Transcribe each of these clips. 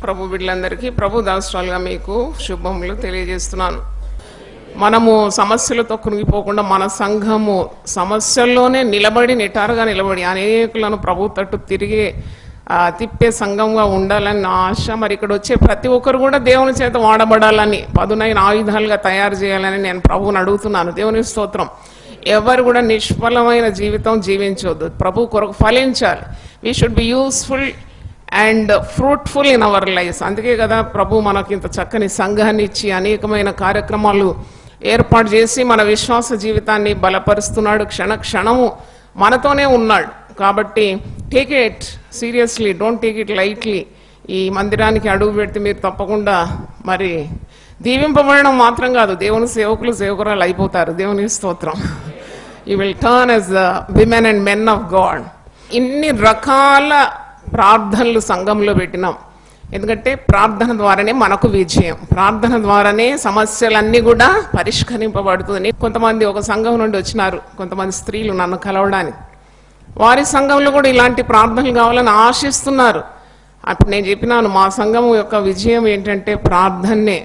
ప్రభు బిడ్డలందరికీ ప్రభు దాసరాలుగా మీకు శుభములు తెలియజేస్తున్నాను. మనము సమస్యలతో కృంగిపోకుండా మన సంఘము సమస్యల్లోనే నిటారుగా నిలబడి అనేకులను ప్రభు తట్టు తిప్పే సంఘంగా ఉండాలని నా ఆశ. మరి ఇక్కడ వచ్చే ప్రతి ఒక్కరు కూడా దేవుని చేత వాడబడాలని, పదునైన ఆయుధాలుగా తయారు చేయాలని నేను ప్రభువుని అడుగుతున్నాను. దేవుని స్తోత్రం. ఎవరు కూడా నిష్ఫలమైన జీవితం జీవించవద్దు, ప్రభు కొరకు ఫలించాలి. We should be useful and fruitful in our life. అందుకే కదా ప్రభు మనకి ఇంత చక్కని సంఘాన్ని ఇచ్చి అనేకమైన కార్యక్రమాలు ఏర్పాటు చేసి మన విశ్వాస జీవితాన్ని బలపరుస్తున్నాడు. క్షణము మనతోనే ఉన్నాడు. కాబట్టి take it seriously, don't take it lightly. ఈ మందిరానికి అడుగు పెడితే మీరు తప్పకుండా మరి దీవింపబడడం మాత్రం కాదు, దేవుని సేవకురాలు అయిపోతారు. దేవుని స్తోత్రం. You will turn as the women and men of God. ఇన్ని రకాల ప్రార్థనలు సంఘంలో పెట్టినాం. ఎందుకంటే ప్రార్థన ద్వారానే మనకు విజయం, ప్రార్థన ద్వారానే సమస్యలన్నీ కూడా పరిష్కరింపబడుతుంది. కొంతమంది ఒక సంఘం నుండి వచ్చినారు, కొంతమంది స్త్రీలు నన్ను కలవడానికి. వారి సంఘంలో కూడా ఇలాంటి ప్రార్థనలు కావాలని ఆశిస్తున్నారు. అప్పుడు నేను చెప్పినాను, మా సంఘం యొక్క విజయం ఏంటంటే ప్రార్థనే.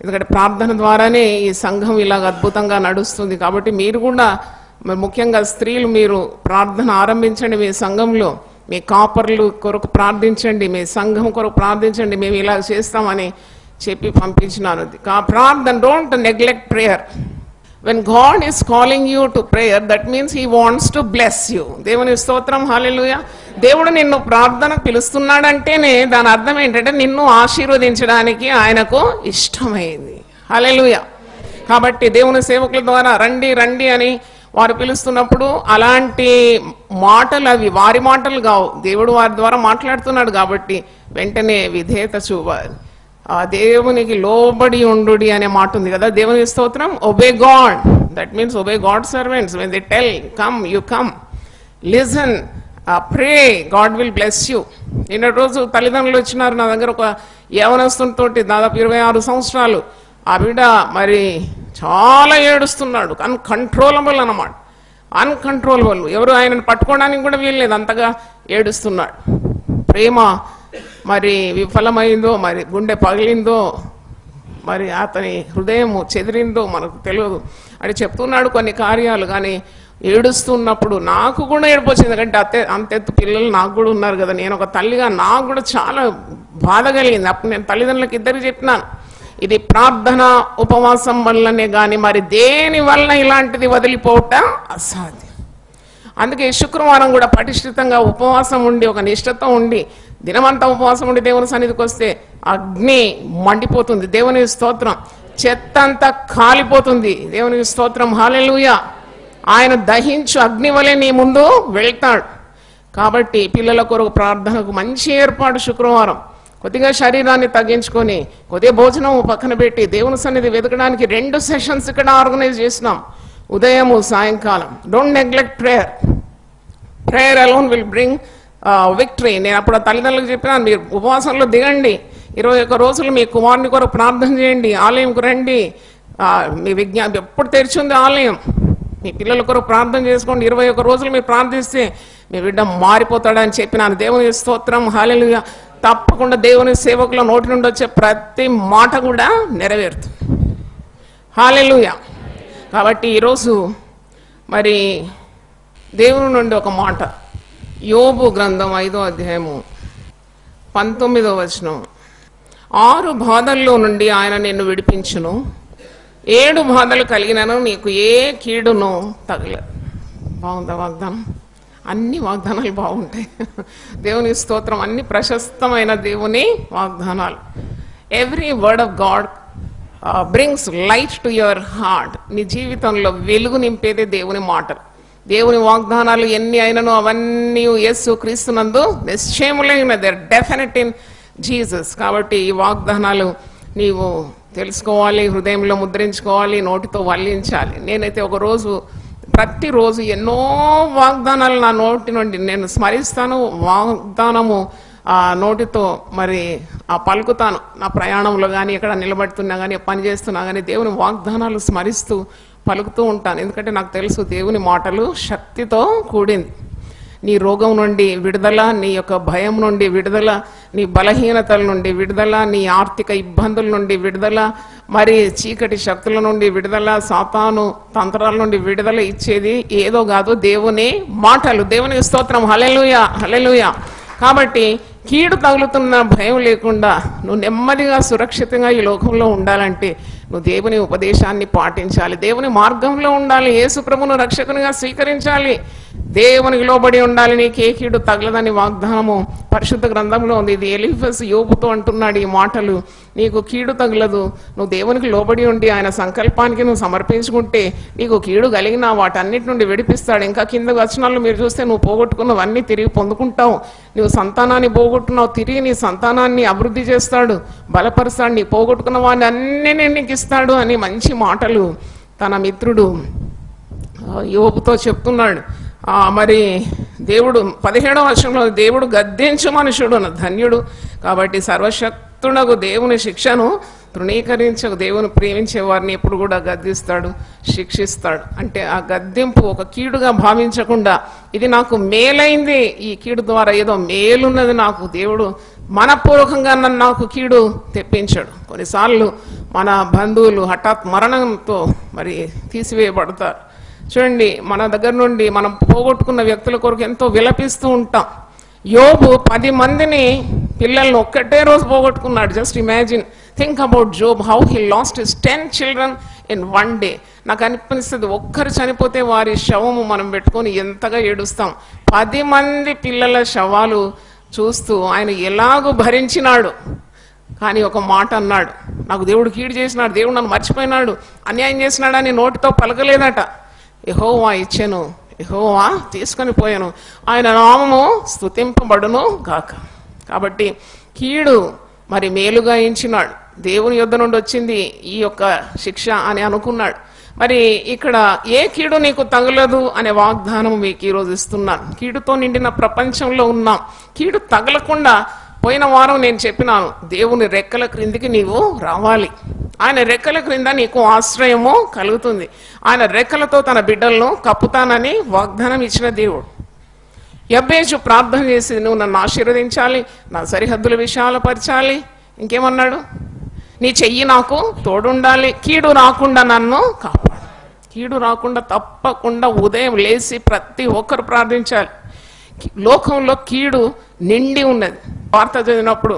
ఎందుకంటే ప్రార్థన ద్వారానే ఈ సంఘం ఇలాగ అద్భుతంగా నడుస్తుంది. కాబట్టి మీరు కూడా ముఖ్యంగా స్త్రీలు మీరు ప్రార్థన ఆరంభించండి. మీ సంఘంలో మీ కాపర్లు కొరకు ప్రార్థించండి, మీ సంఘం కొరకు ప్రార్థించండి, మేము ఇలా చేస్తామని చెప్పి పంపించినాను. ప్రార్థన, don't neglect prayer. When God is calling you to prayer, that means he wants to bless you. దేవుని స్తోత్రం, హల్లెలూయా. దేవుడు నిన్ను ప్రార్థన పిలుస్తున్నాడంటేనే దాని అర్థం ఏంటంటే నిన్ను ఆశీర్వదించడానికి ఆయనకు ఇష్టమైంది. హల్లెలూయా. కాబట్టి దేవుని సేవకుల ద్వారా రండి రండి అని వారు పిలుస్తున్నప్పుడు అలాంటి మాటలు అవి వారి మాటలు కావు, దేవుడు వారి ద్వారా మాట్లాడుతున్నాడు. కాబట్టి వెంటనే విధేయత చూపాలి. ఆ దేవునికి లోబడి ఉండు అనే మాట ఉంది కదా. దేవుని స్తోత్రం. Obey God, that means obey God servants. When they tell come, you come. Listen, pray, God will bless you. నిన్నటి రోజు తల్లిదండ్రులు వచ్చినారు నా దగ్గర. ఒక యవనస్తునితోటి దాదాపు 26 సంవత్సరాలు. ఆ బిడ్డ మరి చాలా ఏడుస్తున్నాడు. అన్కంట్రోలబుల్ అన్నమాట, అన్కంట్రోలబుల్. ఎవరు ఆయనను పట్టుకోవడానికి కూడా వీల్లేదు, అంతగా ఏడుస్తున్నాడు. ప్రేమ మరి విఫలమైందో, మరి గుండె పగిలిందో, మరి అతని హృదయం చెదిరిందో మనకు తెలియదు అని చెప్తున్నాడు కొన్ని కార్యాలు. కానీ ఏడుస్తున్నప్పుడు నాకు కూడా ఏడుపు వచ్చింది. ఎందుకంటే అంతెత్తు పిల్లలు నాకు కూడా ఉన్నారు కదా. నేను ఒక తల్లిగా నాకు కూడా చాలా బాధ కలిగింది. అప్పుడు నేను తల్లిదండ్రులకు ఇద్దరికి చెప్పినాను, ఇది ప్రార్థన ఉపవాసం వల్లనే కానీ మరి దేని వల్ల ఇలాంటిది వదిలిపోవటం అసాధ్యం. అందుకే శుక్రవారం కూడా పటిష్ఠితంగా ఉపవాసం ఉండి, ఒక నిష్ఠతో ఉండి, దినమంతా ఉపవాసం ఉండి దేవుని సన్నిధికి వస్తే అగ్ని మండిపోతుంది. దేవుని స్తోత్రం. చెత్త అంతా కాలిపోతుంది. దేవుని స్తోత్రం, హల్లెలూయా. ఆయన దహించు అగ్ని వలె నీ ముందు వెళ్తాడు. కాబట్టి పిల్లల కొరకు ప్రార్థనకు మంచి ఏర్పాటు. శుక్రవారం కొద్దిగా శరీరాన్ని తగ్గించుకొని కొద్దిగా భోజనం పక్కన పెట్టి దేవుని సన్నిధి వెతకడానికి 2 సెషన్స్ ఇక్కడ ఆర్గనైజ్ చేసినాం, ఉదయము సాయంకాలం. Don't neglect prayer. Prayer alone will bring victory. నేను అప్పుడు తల్లిదండ్రులకు చెప్పినాను, మీరు ఉపవాసంలో దిగండి, 21 రోజులు మీ కుమారుని కొరకు ప్రార్థన చేయండి, ఆలయంకు రండి. మీ విజ్ఞానం ఎప్పుడు తెరిచింది ఆలయం, మీ పిల్లల కొరకు ప్రార్థన చేసుకోండి. 21 రోజులు మీరు ప్రార్థిస్తే మీ బిడ్డ మారిపోతాడని చెప్పినాను. దేవుని స్తోత్రం, హల్లెలూయా. తప్పకుండా దేవుని సేవకుల నోటి నుండి వచ్చే ప్రతి మాట కూడా నెరవేరుతుంది. హల్లెలూయా. కాబట్టి ఈరోజు మరి దేవుని నుండి ఒక మాట, యోబు గ్రంథం 5వ అధ్యాయము 19వ వచనం. 6 బాధల్లో నుండి ఆయన నిన్ను విడిపించును, 7 బాధలు కలిగినను నీకు ఏ కీడును తగలదు. బాగుందా వాగ్దానం? అన్ని వాగ్దానాలు బాగుంటాయి. దేవుని స్తోత్రం. అన్ని ప్రశస్తమైన దేవుని వాగ్దానాలు. Every word of God brings light to your heart. నీ జీవితంలో వెలుగు నింపేదే దేవుని మాటలు. దేవుని వాగ్దానాలు ఎన్ని అయినను అవన్నీ యేసు క్రీస్తునందు నిశ్చయములైన, they are definite in Jesus. కాబట్టి ఈ వాగ్దానాలు నీవు తెలుసుకోవాలి, హృదయంలో ముద్రించుకోవాలి, నోటితో వల్లించాలి. నేనైతే ప్రతిరోజు ఎన్నో వాగ్దానాలు నా నోటి నుండి నేను స్మరిస్తాను. వాగ్దానము నోటితో మరి పలుకుతాను. నా ప్రయాణంలో కానీ, ఎక్కడ నిలబడుతున్నా కానీ, పని చేస్తున్నా కానీ దేవుని వాగ్దానాలు స్మరిస్తూ పలుకుతూ ఉంటాను. ఎందుకంటే నాకు తెలుసు దేవుని మాటలు శక్తితో కూడింది. నీ రోగం నుండి విడుదల, నీ యొక్క భయం నుండి విడుదల, నీ బలహీనతల నుండి విడుదల, నీ ఆర్థిక ఇబ్బందుల నుండి విడుదల, మరి చీకటి శక్తుల నుండి విడుదల, సాతాను తంత్రాల నుండి విడుదల ఇచ్చేది ఏదో కాదు, దేవుని మాటలు. దేవునికి స్తోత్రం. హల్లెలూయా, హల్లెలూయా. కాబట్టి కీడు తగులుతున్న భయం లేకుండా నువ్వు నెమ్మదిగా సురక్షితంగా ఈ లోకంలో ఉండాలంటే నువ్వు దేవుని ఉపదేశాన్ని పాటించాలి, దేవుని మార్గంలో ఉండాలి, యేసు ప్రభువును రక్షకునిగా స్వీకరించాలి, దేవునికి లోబడి ఉండాలి. నీకే కీడు తగలదని వాగ్దానము పరిశుద్ధ గ్రంథంలో ఉంది. ఇది ఎలీఫస్ యోబుతో అంటున్నాడు ఈ మాటలు. నీకు కీడు తగలదు, నువ్వు దేవునికి లోబడి ఉండి ఆయన సంకల్పానికి నువ్వు సమర్పించుకుంటే నీకు కీడు కలిగిన వాటన్నిటి నుండి విడిపిస్తాడు. ఇంకా కింద వచనాల్లో మీరు చూస్తే నువ్వు పోగొట్టుకున్నవన్నీ తిరిగి పొందుకుంటావు. నువ్వు సంతానాన్ని పోగొట్టున్నావు, తిరిగి నీ సంతానాన్ని అభివృద్ధి చేస్తాడు, బలపరుస్తాడు, నీ పోగొట్టుకున్న వాడిని అన్నీ నీకు ఇస్తాడు అని మంచి మాటలు తన మిత్రుడు యోబుతో చెప్తున్నాడు. మరి దేవుడు 17వ వచనంలో దేవుడు గద్దించు మనుషుడు ధన్యుడు. కాబట్టి సర్వశక్తుడగు దేవుని శిక్షను తృణీకరించకు, దేవుని ప్రేమించే వారిని ఎప్పుడు కూడా గద్దిస్తాడు, శిక్షిస్తాడు. అంటే ఆ గద్దింపు ఒక కీడుగా భావించకుండా ఇది నాకు మేలైంది, ఈ కీడు ద్వారా ఏదో మేలున్నది, నాకు దేవుడు మనపూర్వకంగా నాకు కీడు తెప్పించాడు. కొన్నిసార్లు మన బంధువులు హఠాత్ మరణంతో మరి తీసివేయబడతారు. చూడండి, మన దగ్గర నుండి మనం పోగొట్టుకున్న వ్యక్తుల కొరకు ఎంతో విలపిస్తూ ఉంటాం. యోబు 10 మందిని పిల్లల్ని ఒక్కటే రోజు పోగొట్టుకున్నాడు. Just imagine, think about Job, how he lost his 10 children in 1 day. నాకు అనిపిస్తుంది ఒక్కరు చనిపోతే వారి శవము మనం పెట్టుకొని ఎంతగా ఏడుస్తాం. 10 మంది పిల్లల శవాలు చూస్తూ ఆయన ఎలాగూ భరించినాడు. కానీ ఒక మాట అన్నాడు, నాకు దేవుడు కీడు చేసినాడు, దేవుడు నన్ను మర్చిపోయినాడు, అన్యాయం చేసినాడని నోటితో పలకలేదట. యెహోవా ఇచ్చెను, యెహోవా తీసుకొని పోయాను, ఆయన నామము స్తుతింపబడును గాక. కాబట్టి కీడు మరి మేలుగా ఎంచినాడు, దేవుని యొద్ద నుండి వచ్చింది ఈ యొక్క శిక్ష అని అనుకున్నాడు. మరి ఇక్కడ ఏ కీడు నీకు తగలదు అనే వాగ్దానం మీకు ఈరోజు ఇస్తున్నాను. కీడుతో నిండిన ప్రపంచంలో ఉన్నాం. కీడు తగలకుండా పోయిన వారం నేను చెప్పినాను, దేవుని రెక్కల క్రిందికి నీవు రావాలి. ఆయన రెక్కల క్రింద నీకు ఆశ్రయము కలుగుతుంది. ఆయన రెక్కలతో తన బిడ్డలను కప్పుతానని వాగ్దానం ఇచ్చిన దేవుడు. యబ్బేజు ప్రార్థన చేసి, నువ్వు నన్ను ఆశీర్వదించాలి, నా సరిహద్దుల విశాలపరచాలి. ఇంకేమన్నాడు? నీ చెయ్యి నాకు తోడుండాలి, కీడు రాకుండా నన్ను కాపాడు. కీడు రాకుండా తప్పకుండా ఉదయం లేచి ప్రతి ఒక్కరు ప్రార్థించాలి. లోకంలో కీడు నిండి ఉన్నది. వార్త చదివినప్పుడు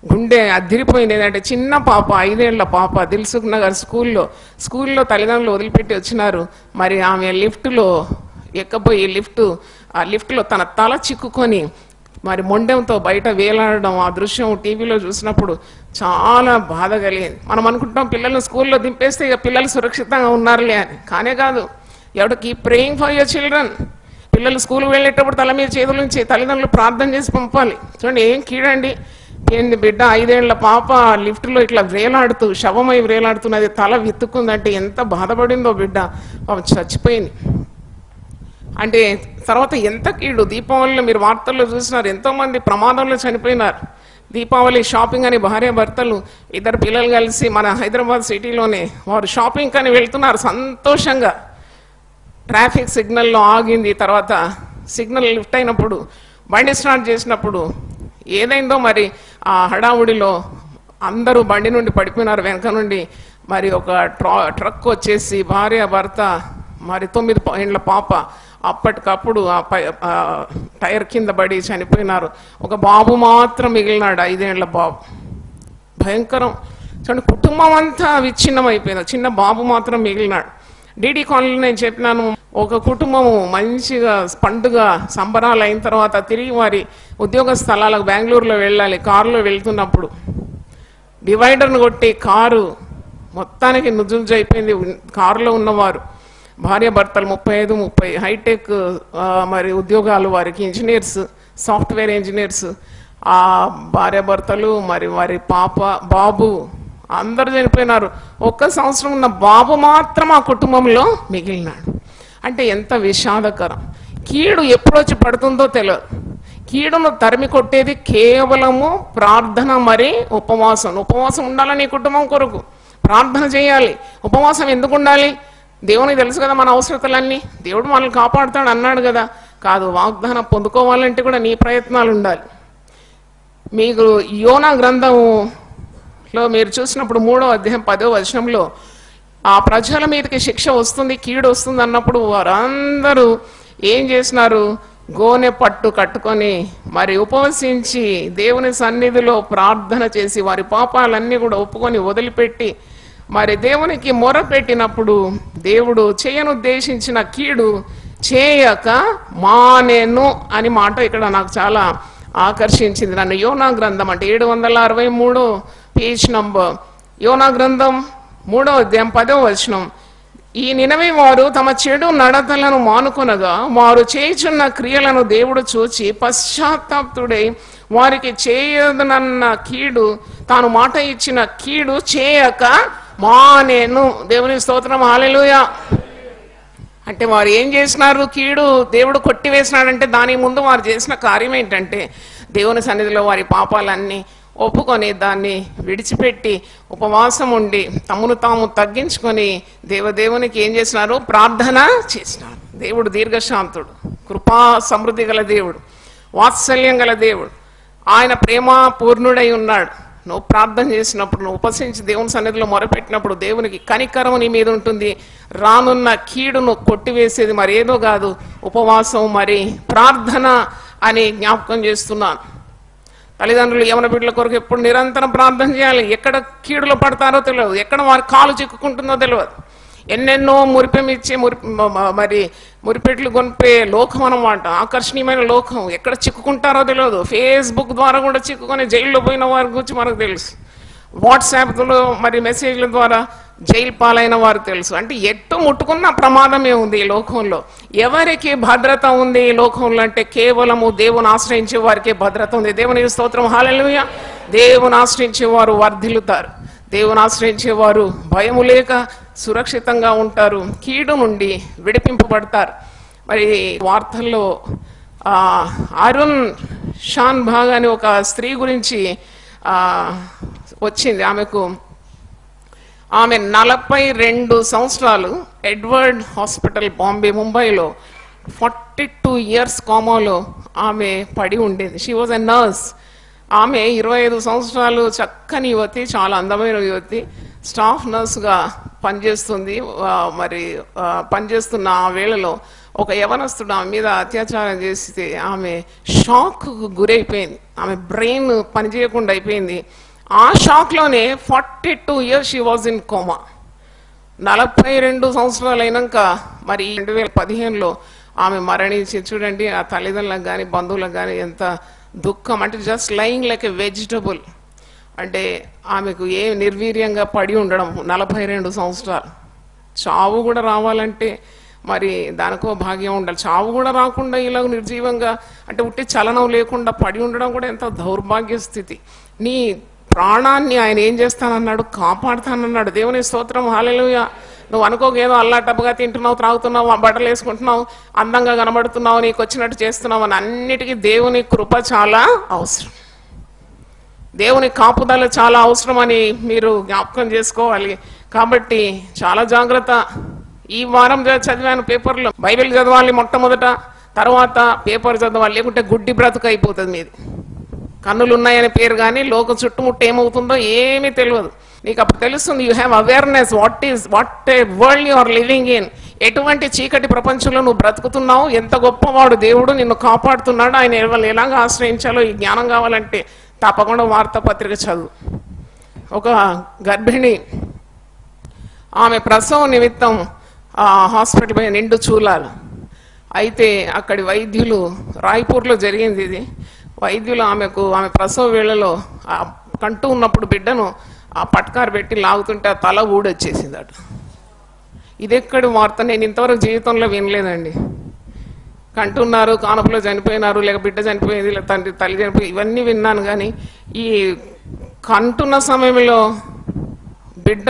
గుండె అదిరిపోయింది. ఏంటంటే చిన్న పాప, 5 ఏళ్ల పాప, దిల్సుఖ్ నగర్ స్కూల్లో తల్లిదండ్రులు వదిలిపెట్టి వచ్చినారు. మరి ఆమె లిఫ్ట్లో ఎక్కబోయి ఆ లిఫ్ట్లో తన తల చిక్కుకొని మరి మొండెంతో బయట వేలాడడం, ఆ దృశ్యం టీవీలో చూసినప్పుడు చాలా బాధ కలిగింది. మనం అనుకుంటాం పిల్లల్ని స్కూల్లో దింపేస్తే ఇక పిల్లలు సురక్షితంగా ఉన్నారులే అని. కానే కాదు. ఎవడు keep praying for your children. పిల్లలు స్కూల్కి వెళ్ళేటప్పుడు తల మీద చేతుల నుంచి తల్లిదండ్రులు ప్రార్థన చేసి పంపాలి. చూడండి, ఏం కీడండి. ఏంది బిడ్డ, 5 ఏళ్ల పాప లిఫ్ట్లో ఇట్లా వేలాడుతూ, శవమై వేలాడుతున్నది, తల విత్తుకుందంటే ఎంత బాధపడిందో బిడ్డ, చచ్చిపోయింది. అంటే తర్వాత ఎంత కీడు. దీపావళిలో మీరు వార్తల్లో చూసినారు, ఎంతోమంది ప్రమాదంలో చనిపోయినారు. దీపావళి షాపింగ్ అని భార్యాభర్తలు 2 పిల్లలు కలిసి మన హైదరాబాద్ సిటీలోనే వారు షాపింగ్ అని వెళ్తున్నారు సంతోషంగా. ట్రాఫిక్ సిగ్నల్లో ఆగింది. తర్వాత సిగ్నల్ లిఫ్ట్ అయినప్పుడు బండి స్టార్ట్ చేసినప్పుడు ఏదైందో మరి ఆ హడావుడిలో అందరూ బండి నుండి పడిపోయినారు. వెనక నుండి మరి ఒక ట్రక్ వచ్చేసి భార్య భర్త మరి 9 ఏళ్ల పాప అప్పటికప్పుడు ఆ టైర్ కింద పడి చనిపోయినారు. ఒక బాబు మాత్రం మిగిలినాడు, 5 ఏళ్ల బాబు. భయంకరం. చూడండి, కుటుంబం అంతా విచ్ఛిన్నం అయిపోయింది, చిన్న బాబు మాత్రం మిగిలినాడు. డీడీ కాలనీలో నేను చెప్పినాను, ఒక కుటుంబము మంచిగా పండుగ సంబరాలు అయిన తర్వాత తిరిగి వారి ఉద్యోగ స్థలాలకు బెంగళూరులో వెళ్ళాలి. కారులో వెళ్తున్నప్పుడు డివైడర్ను కొట్టి కారు మొత్తానికి నుజ్జునుజ్జు అయిపోయింది. కారులో ఉన్నవారు భార్యాభర్తలు 35-30 హైటెక్ మరి ఉద్యోగాలు, వారికి ఇంజనీర్స్, సాఫ్ట్వేర్ ఇంజనీర్స్. ఆ భార్యాభర్తలు మరి వారి పాప బాబు అందరు చనిపోయినారు. 1 సంవత్సరం ఉన్న బాబు మాత్రం ఆ కుటుంబంలో మిగిలినాడు. అంటే ఎంత విషాదకరం. కీడు ఎప్పుడొచ్చి పడుతుందో తెలియదు. కీడును తరిమి కొట్టేది కేవలము ప్రార్థన మరి ఉపవాసం. ఉపవాసం ఉండాలని కుటుంబం కొరకు ప్రార్థన చేయాలి. ఉపవాసం ఎందుకు ఉండాలి? దేవునికి తెలుసు కదా మన అవసరతలన్నీ. దేవుడు మనల్ని కాపాడుతాడు అన్నాడు కదా. కాదు, వాగ్దానం పొందుకోవాలంటే కూడా నీ ప్రయత్నాలు ఉండాలి. మీకు యోనా గ్రంథంలో మీరు చూసినప్పుడు 3వ అధ్యాయం 10వ వచనంలో ఆ ప్రజల మీదకి శిక్ష వస్తుంది, కీడు వస్తుంది అన్నప్పుడు వారందరూ ఏం చేసినారు? గోనె పట్టు కట్టుకొని మరి ఉపవసించి దేవుని సన్నిధిలో ప్రార్థన చేసి వారి పాపాలన్నీ కూడా ఒప్పుకొని వదిలిపెట్టి మరి దేవునికి మొరపెట్టినప్పుడు దేవుడు చేయనుద్దేశించిన కీడు చేయక మానేను అని మాట ఇక్కడ నాకు చాలా ఆకర్షించింది నన్ను. యోనా గ్రంథం అంటే 763 పేజ్ నంబర్, యోనా గ్రంథం 3వ అధ్యాయం 10వ వచనం. ఈ నినవే వారు తమ చెడు నడతలను మానుకొనగా వారు చేయుచున్న క్రియలను దేవుడు చూచి పశ్చాత్తాపుడై వారికి చేయదనన్న కీడు, తాను మాట ఇచ్చిన కీడు చేయక మానేను. దేవుని స్తోత్రం, హల్లెలూయా. అంటే వారు ఏం చేసినారు? కీడు దేవుడు కొట్టివేసినాడంటే దాని ముందు వారు చేసిన కార్యం ఏంటంటే దేవుని సన్నిధిలో వారి పాపాలన్నీ ఒప్పుకొని దాన్ని విడిచిపెట్టి ఉపవాసం ఉండి తమను తాము తగ్గించుకొని దేవునికి ఏం చేసినారు? ప్రార్థన చేసినారు. దేవుడు దీర్ఘశాంతుడు, కృపా సమృద్ధి గల దేవుడు, వాత్సల్యం గల దేవుడు, ఆయన ప్రేమ పూర్ణుడై ఉన్నాడు. నువ్వు ప్రార్థన చేసినప్పుడు, నువ్వు ఉపసించి దేవుని సన్నిధిలో మొరపెట్టినప్పుడు దేవునికి కనికరం నీ మీద ఉంటుంది. రానున్న కీడును కొట్టివేసేది మరి ఏదో కాదు, ఉపవాసం మరి ప్రార్థన అని జ్ఞాపకం చేస్తున్నాను. తల్లిదండ్రులు యవన బిడ్డల కొరకు ఎప్పుడు నిరంతరం ప్రార్థన చేయాలి. ఎక్కడ కీడులో పడతారో తెలియదు, ఎక్కడ వారి కాలు చిక్కుకుంటుందో తెలియదు. ఎన్నెన్నో మురిపెమిచ్చే మరి మురిపెట్లు కొనిపే లోకం అన్నమాట, ఆకర్షణీయమైన లోకం. ఎక్కడ చిక్కుకుంటారో తెలియదు. ఫేస్బుక్ ద్వారా కూడా చిక్కుకొని జైల్లో పోయిన వారి గురించి మనకు తెలుసు. వాట్సాప్లో మరి మెసేజ్ల ద్వారా జైలు పాలైన వారు తెలుసు. అంటే ఎట్టు ముట్టుకున్న ప్రమాదమే ఉంది ఈ లోకంలో. ఎవరికి భద్రత ఉంది ఈ లోకంలో అంటే కేవలము దేవుని ఆశ్రయించే వారికే భద్రత ఉంది. దేవుని స్తోత్రం, హల్లెలూయా. దేవుని ఆశ్రయించే వారు వర్ధిల్లుతారు. దేవుని ఆశ్రయించే వారు భయము లేక సురక్షితంగా ఉంటారు, కీడు నుండి విడిపింపబడతారు. మరి వార్తల్లో అరుణ్ షాన్ భాగ్ అని ఒక స్త్రీ గురించి వచ్చింది. ఆమె 42 సంవత్సరాలు ఎడ్వర్డ్ హాస్పిటల్ బాంబే ముంబైలో 42 ఇయర్స్ కోమాలో ఆమె పడి ఉండేది. She was a nurse. ఆమె 25 సంవత్సరాలు చక్కని యువతి, చాలా అందమైన యువతి, స్టాఫ్ నర్సుగా పనిచేస్తుంది. మరి పనిచేస్తున్న ఆ వేళలో ఒక యవనస్తుడు ఆమె మీద అత్యాచారం చేస్తే ఆమె షాక్ గురైపోయింది. ఆమె బ్రెయిన్ పనిచేయకుండా అయిపోయింది. ఆ షాక్లోనే 42 years she was in coma. 42 సంవత్సరాలు అయినాక మరి 2015లో ఆమె మరణించి, చూడండి ఆ తల్లిదండ్రులకు కానీ బంధువులకు కానీ ఎంత దుఃఖం. అంటే just lying like a vegetable. అంటే ఆమెకు ఏ నిర్వీర్యంగా పడి ఉండడం 42 సంవత్సరాలు. చావు కూడా రావాలంటే మరి దానికో భాగ్యం ఉండాలి. చావు కూడా రాకుండా ఇలా నిర్జీవంగా అంటే ఉట్టి చలనం లేకుండా పడి ఉండడం కూడా ఎంత దౌర్భాగ్య స్థితి. నీ ప్రాణాన్ని ఆయన ఏం చేస్తానన్నాడు? కాపాడుతానన్నాడు. దేవుని స్తోత్రం, హల్లెలూయా. నువ్వు అనుకోకేదో అల్లాటప్పుగా తింటున్నావు, త్రాగుతున్నావు, బట్టలు వేసుకుంటున్నావు, అందంగా కనబడుతున్నావు, నీకు వచ్చినట్టు చేస్తున్నావు అని అన్నిటికీ దేవుని కృప చాలా అవసరం. దేవుని కాపుదల చాలా అవసరం అని మీరు జ్ఞాపకం చేసుకోవాలి. కాబట్టి చాలా జాగ్రత్త. ఈ వారం చదివాను పేపర్లో, బైబిల్ చదవాలి మొట్టమొదట, తర్వాత పేపర్ చదవాలి, లేకుంటే గుడ్డి బ్రతుకు అయిపోతుంది మీది. కన్నులు ఉన్నాయని పేరు కానీ లోకం చుట్టుముట్టు ఏమవుతుందో ఏమీ తెలియదు. నీకు అప్పుడు తెలుస్తుంది. You have awareness what a world you are living in. ఎటువంటి చీకటి ప్రపంచంలో నువ్వు బ్రతుకుతున్నావు, ఎంత గొప్పవాడు దేవుడు, నిన్ను కాపాడుతున్నాడు, ఆయన ఎలాగ ఆశ్రయించాలో ఈ జ్ఞానం కావాలంటే తప్పకుండా వార్తాపత్రిక చదువు. ఒక గర్భిణి ఆమె ప్రసవం నిమిత్తం హాస్పిటల్ పోయి నిండు చూలాలు. అయితే అక్కడి వైద్యులు, రాయ్పూర్లో జరిగింది ఇది, వైద్యులు ఆమె ప్రసవ వేళలో కంటూ ఉన్నప్పుడు బిడ్డను ఆ పట్కారు పెట్టి లాగుతుంటే ఆ తల ఊడొచ్చేసిందట. ఇదెక్కడి వార్త, నేను ఇంతవరకు జీవితంలో వినలేదండి. కంటున్నారు, కానుపులో చనిపోయినారు, లేక బిడ్డ చనిపోయింది, లేక తల్లి చనిపోయి, ఇవన్నీ విన్నాను. కానీ ఈ కంటున్న సమయంలో బిడ్డ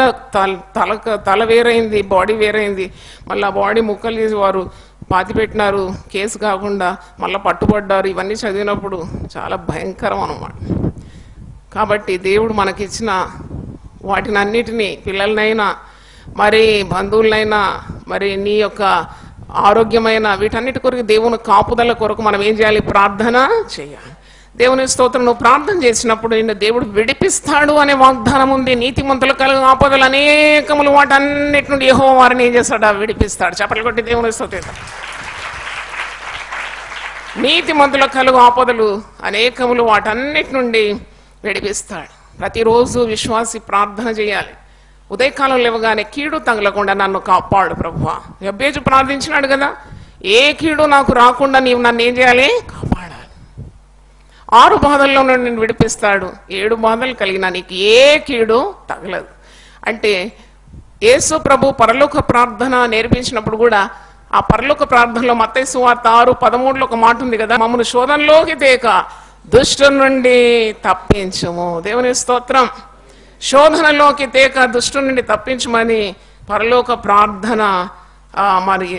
తల వేరైంది, బాడీ వేరైంది, మళ్ళీ ఆ బాడీ ముక్కలు చేసి వారు పాతిపెట్టినారు, కేసు కాకుండా మళ్ళీ పట్టుబడ్డారు. ఇవన్నీ చదివినప్పుడు చాలా భయంకరం అన్నమాట. కాబట్టి దేవుడు మనకిచ్చిన వాటిని అన్నిటినీ, పిల్లలనైనా మరి బంధువులనైనా మరి నీ యొక్క ఆరోగ్యమైన వీటన్నిటి కొరకు దేవుని కాపుదల కొరకు మనం ఏం చేయాలి? ప్రార్థన చేయాలి. దేవుని స్తోత్రం. నువ్వు ప్రార్థన చేసినప్పుడు నిన్ను దేవుడు విడిపిస్తాడు అనే వాగ్దానం ఉంది. నీతిమంతులు కలుగు ఆపదలు అనేకములు, వాటన్నిటి నుండి యెహోవా వారిని ఏం చేస్తాడు? విడిపిస్తాడు. చప్పట్లు కొట్టి దేవుని స్తోత్రం. నీతిమంతుల కలుగు ఆపదలు అనేకములు, వాటన్నిటి నుండి విడిపిస్తాడు. ప్రతిరోజు విశ్వాసి ప్రార్థన చేయాలి. ఉదయకాలం లేవగానే కీడు తగలకుండా నన్ను కాపాడు ప్రభువా. యెబేజు ప్రార్థించినాడు కదా, ఏ కీడు నాకు రాకుండా నీవు నన్ను ఏం చేయాలి? కాపాడాలి. 6 బాధల్లో నుండి నేను విడిపిస్తాడు. 7 బాధలు కలిగిన నీకు ఏ కీడు తగలదు. అంటే యేసు ప్రభు పరలోక ప్రార్థన నేర్పించినప్పుడు కూడా ఆ పరలోక ప్రార్థనలో మత్తయి సువార్త 6:13 ఒక మాట ఉంది కదా, మమ్మల్ని శోధనలోకి తేక దుష్టు నుండి తప్పించుము. దేవుని స్తోత్రం. శోధనలోకి తేక దుష్టు నుండి తప్పించమని పరలోక ప్రార్థన మరి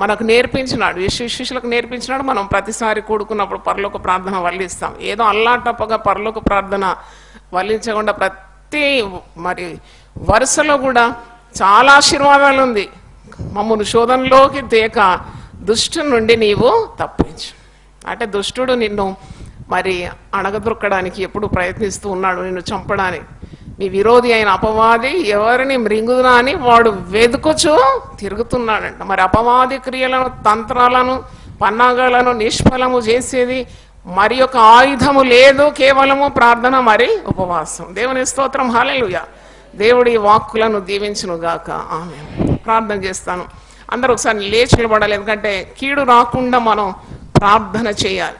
మనకు నేర్పించినాడు, శిష్యులకు నేర్పించినాడు. మనం ప్రతిసారి కూడుకున్నప్పుడు పరలోక ప్రార్థన వల్లిస్తాం. ఏదో అల్లాటప్పగా పరలోక ప్రార్థన వల్లించకుండా ప్రతి మరి వరుసలో కూడా చాలా ఆశీర్వాదాలు ఉంది. మమ్మల్ని శోధనలోకి తేక దుష్టు నుండి నీవు తప్పించు. అంటే దుష్టుడు నిన్ను మరి అణగదొక్కడానికి ఎప్పుడు ప్రయత్నిస్తూ ఉన్నాడు, నిన్ను చంపడానికి. నీ విరోధి అయిన అపవాది ఎవరిని మృంగుదునా అని వాడు వెతుకుచూ తిరుగుతున్నాడంట. మరి అపవాది క్రియలను, తంత్రాలను, పన్నాగాలను నిష్ఫలము చేసేది మరి ఒక ఆయుధము లేదు, కేవలము ప్రార్థన మరి ఉపవాసం. దేవుని స్తోత్రం. హల్లెలూయా. దేవుడి వాక్కులను దీవించును గాక. ఆమేన్. ప్రార్థన చేస్తాను. అందరూ ఒకసారి లేచి నిలబడాలి. ఎందుకంటే కీడు రాకుండా మనం ప్రార్థన చేయాలి.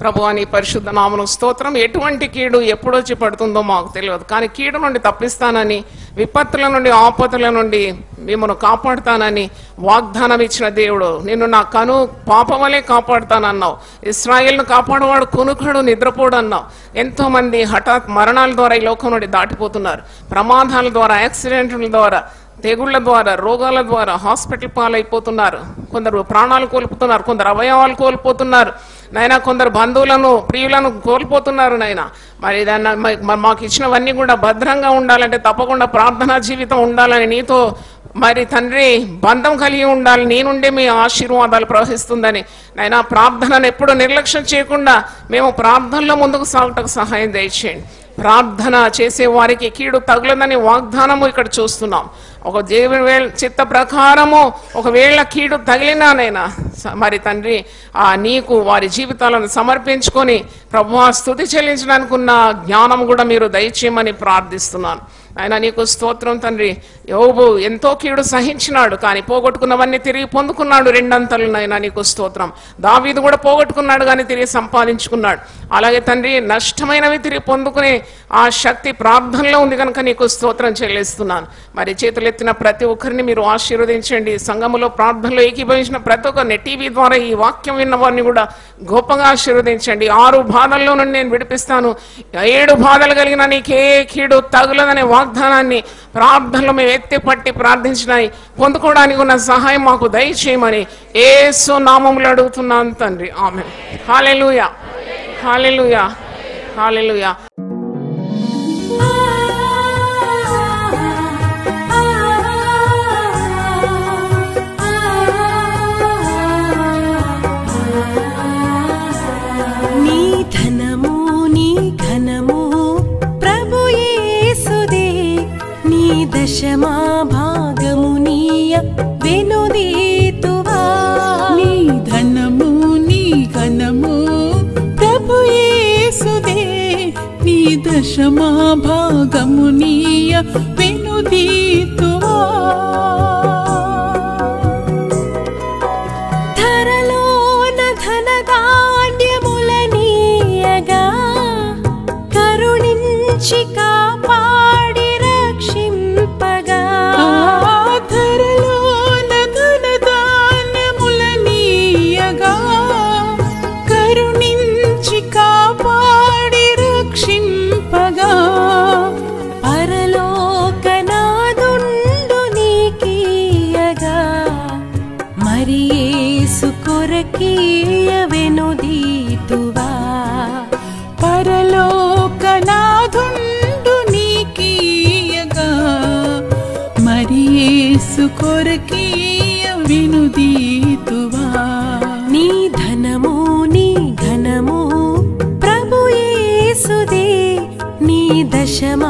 ప్రభువా నీ పరిశుద్ధ నామమున స్తోత్రం. ఎటువంటి కీడు ఎప్పుడొచ్చి పడుతుందో మాకు తెలియదు, కానీ కీడు నుండి తప్పిస్తానని, విపత్తుల నుండి, ఆపదల నుండి మిమ్మల్ని కాపాడుతానని వాగ్దానం ఇచ్చిన దేవుడు, నిన్ను నా కను పాపవలే కాపాడుతానన్నావు. ఇశ్రాయేలును కాపాడువాడు కునుకడు నిద్రపోడు అన్నావు. ఎంతో మంది హఠాత్ మరణాల ద్వారా ఈ లోకం నుండి దాటిపోతున్నారు. ప్రమాదాల ద్వారా, యాక్సిడెంట్ల ద్వారా, తెగుళ్ల ద్వారా, రోగాల ద్వారా హాస్పిటల్ పాలైపోతున్నారు. కొందరు ప్రాణాలు కోల్పోతున్నారు, కొందరు అవయవాలు కోల్పోతున్నారు నాయన, కొందరు బంధువులను, ప్రియులను కోల్పోతున్నారు నాయన. మరి దాన్ని మాకు ఇచ్చినవన్నీ కూడా భద్రంగా ఉండాలంటే తప్పకుండా ప్రార్థనా జీవితం ఉండాలని, నీతో మరి తండ్రి బంధం కలిగి ఉండాలి, నీ నుండి మీ ఆశీర్వాదాలు ప్రవహిస్తుందని నాయన, ప్రార్థనను ఎప్పుడు నిర్లక్ష్యం చేయకుండా మేము ప్రార్థనలో ముందుకు సాగటకు సహాయం దయచేయండి. ప్రార్థన చేసే వారికి కీడు తగులదని వాగ్దానము ఇక్కడ చూస్తున్నాం. ఒక దేవుని చిత్త ప్రకారము ఒకవేళ కీడు తగిలినానైనా మరి తండ్రి నీకు వారి జీవితాలను సమర్పించుకొని ప్రభువా స్తుతి చెల్లించడానికి ఉన్న జ్ఞానం కూడా మీరు దయచేయమని ప్రార్థిస్తున్నాను. ఆయన నీకు స్తోత్రం తండ్రి. యోబు ఎంతో కీడు సహించినాడు, కానీ పోగొట్టుకున్నవన్నీ తిరిగి పొందుకున్నాడు 2 అంతలు. నాయన నీకు స్తోత్రం. దావీదు కూడా పోగొట్టుకున్నాడు కానీ తిరిగి సంపాదించుకున్నాడు. అలాగే తండ్రి నష్టమైనవి తిరిగి పొందుకునే ఆ శక్తి ప్రార్థనలో ఉంది కనుక నీకు స్తోత్రం చెల్లిస్తున్నాను. మరి చేతులెత్తిన ప్రతి ఒక్కరిని మీరు ఆశీర్వదించండి. సంఘములో ప్రార్థనలో ఏకీభవించిన ప్రతి ఒక్కరిని, టీవీ ద్వారా ఈ వాక్యం విన్న వారిని కూడా గొప్పగా ఆశీర్వదించండి. 6 బాధల్లో నుండి నేను విడిపిస్తాను, 7 బాధలు కలిగిన నీకే కీడు తగులదనే వాగ్దానాన్ని ప్రార్థనలో మేము ఎత్తి పట్టి ప్రార్థించినాయి పొందుకోవడానికి ఉన్న సహాయం మాకు దయచేయమని యేసు నామములో అడుగుతున్నాను తండ్రి. ఆమేన్. హల్లెలూయా, హల్లెలూయా, హల్లెలూయా. దశమా భాగమునీయ వెనుదీతువా. నీ ధనము నీ ఘనము ప్రభు యేసుదే, నీ దశమా భాగమునీయ వెనుదీతువా. ధరలోన ధనధాన్యములనీయగా కరుణించి కాపాడి రక్షింపగా. ధరలోన ధనధాన్యములనీయగా కరుణించి కాపాడి రక్షింపగా. పరలోకనాదుండు నీకీయగా మరి యేసు కొరకీయ వెనుదీతువా. పరలోకనాదుండు నీకీయగా మరి యేసు కొరకీయ వెనుదీతువా. నీ ధనము నీ ఘనము ప్రభు క్షమాపణ